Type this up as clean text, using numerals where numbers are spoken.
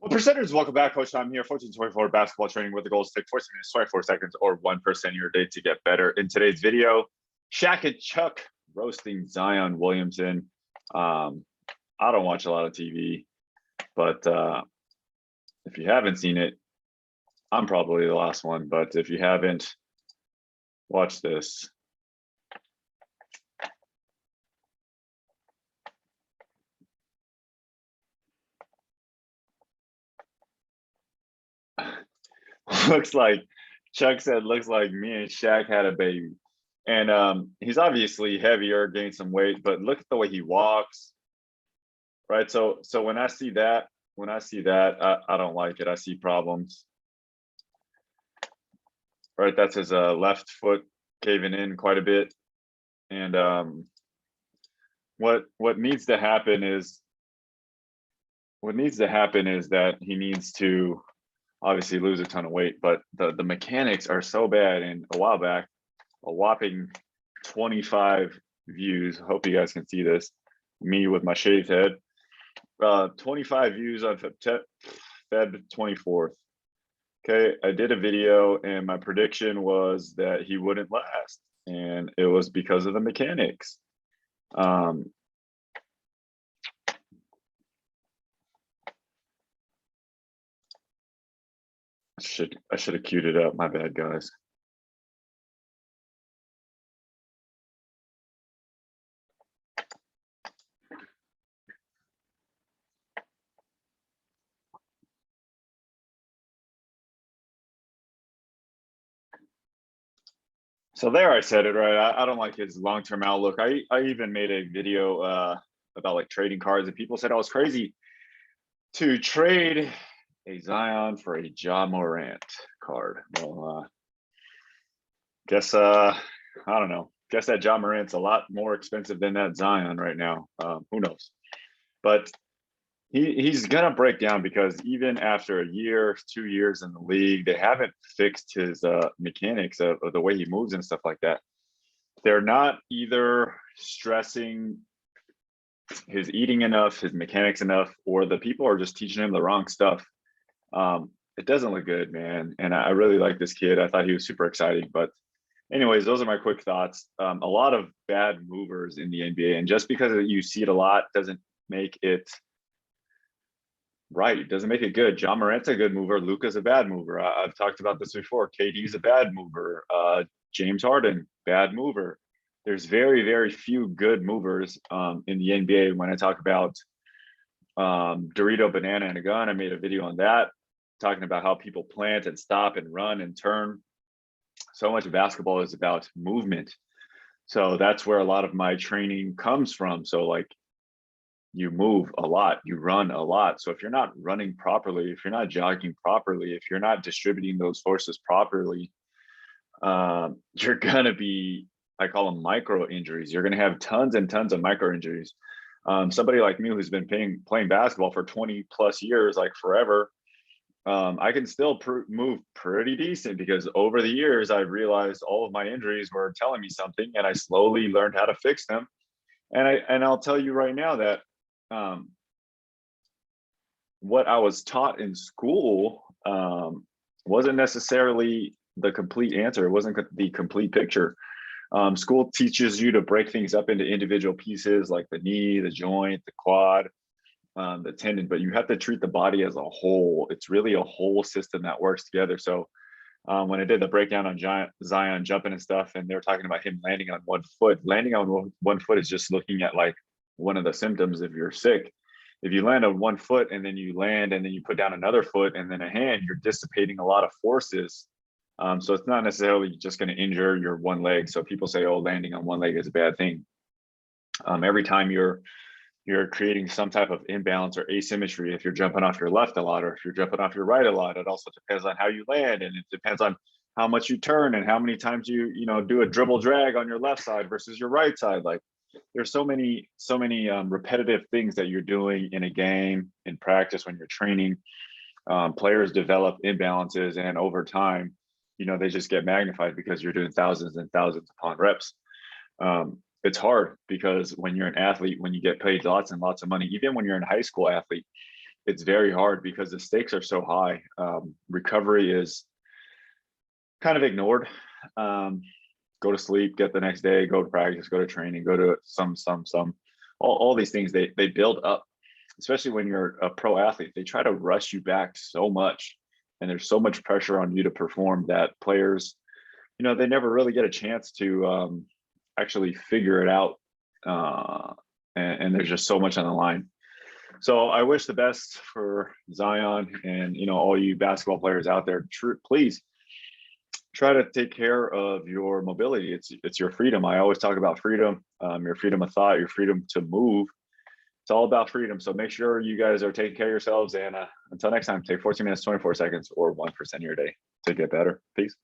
Well, percenters, welcome back. Coach Tom here, 1424 basketball training with the goals take 40 minutes, 24 seconds, or 1% of your day to get better. In today's video, Shaq and Chuck roasting Zion Williamson. I don't watch a lot of TV, but if you haven't seen it, I'm probably the last one. But if you haven't, watch this. Looks like Chuck said, looks like me and Shaq had a baby. And he's obviously heavier, gained some weight, but look at the way he walks. Right. So when I see that, I don't like it. I see problems. Right. That's his left foot caving in quite a bit. And what needs to happen is that he needs to obviously lose a ton of weight, but the mechanics are so bad. And a while back, a whopping 25 views. Hope you guys can see this. Me with my shaved head. 25 views on Feb 24th. Okay, I did a video and my prediction was that he wouldn't last, and it was because of the mechanics. I should have queued it up. My bad, guys. So there, I said it right. I don't like his long-term outlook. I even made a video about like trading cards, and people said I was crazy to trade a Zion for a Ja Morant card. Well, I don't know. Guess that Ja Morant's a lot more expensive than that Zion right now. Who knows? But he's gonna break down because even after a year, 2 years in the league, they haven't fixed his mechanics of the way he moves and stuff like that. They're not either stressing his eating enough, his mechanics enough, or the people are just teaching him the wrong stuff. It doesn't look good, man. And I really like this kid. I thought he was super exciting. But anyways, those are my quick thoughts. A lot of bad movers in the NBA. And just because you see it a lot doesn't make it right. It doesn't make it good. Ja Morant's a good mover. Luka's a bad mover. I've talked about this before. KD's a bad mover. James Harden, bad mover. There's very, very few good movers in the NBA. When I talk about Dorito, banana, and a gun, I made a video on that, talking about how people plant and stop and run and turn. So much of basketball is about movement. So that's where a lot of my training comes from. So like, you move a lot, you run a lot. So if you're not running properly, if you're not jogging properly, if you're not distributing those forces properly, you're gonna be, I call them micro injuries. You're gonna have tons and tons of micro injuries. Somebody like me who's been playing basketball for 20 plus years, like forever, I can still move pretty decent because over the years I realized all of my injuries were telling me something, and I slowly learned how to fix them. And I'll tell you right now that what I was taught in school wasn't necessarily the complete answer. It wasn't the complete picture. School teaches you to break things up into individual pieces like the knee, the joint, the quad, the tendon, but you have to treat the body as a whole. It's really a whole system that works together. So when I did the breakdown on Zion jumping and stuff, and they're talking about him landing on one foot, landing on one foot is just looking at like one of the symptoms if you're sick. If you land on one foot and then you land and then you put down another foot and then a hand, you're dissipating a lot of forces. So it's not necessarily just going to injure your one leg. So people say, oh, landing on one leg is a bad thing. Every time you're creating some type of imbalance or asymmetry, if you're jumping off your left a lot or if you're jumping off your right a lot, it also depends on how you land, and it depends on how much you turn and how many times you do a dribble drag on your left side versus your right side. Like there's so many repetitive things that you're doing in a game, in practice, when you're training. Players develop imbalances, and over time, they just get magnified because you're doing thousands and thousands upon reps. It's hard because when you're an athlete, when you get paid lots and lots of money, even when you're a high school athlete, it's very hard because the stakes are so high. Recovery is kind of ignored. Um, Go to sleep, get the next day, go to practice, go to training, go to all these things they build up, especially when you're a pro athlete. They try to rush you back so much, and there's so much pressure on you to perform that players, they never really get a chance to actually figure it out. And there's just so much on the line. So I wish the best for Zion and all you basketball players out there. Please try to take care of your mobility. It's your freedom. I always talk about freedom, your freedom of thought, your freedom to move. It's all about freedom. So make sure you guys are taking care of yourselves. And until next time, take 14 minutes, 24 seconds, or 1% of your day to get better. Peace.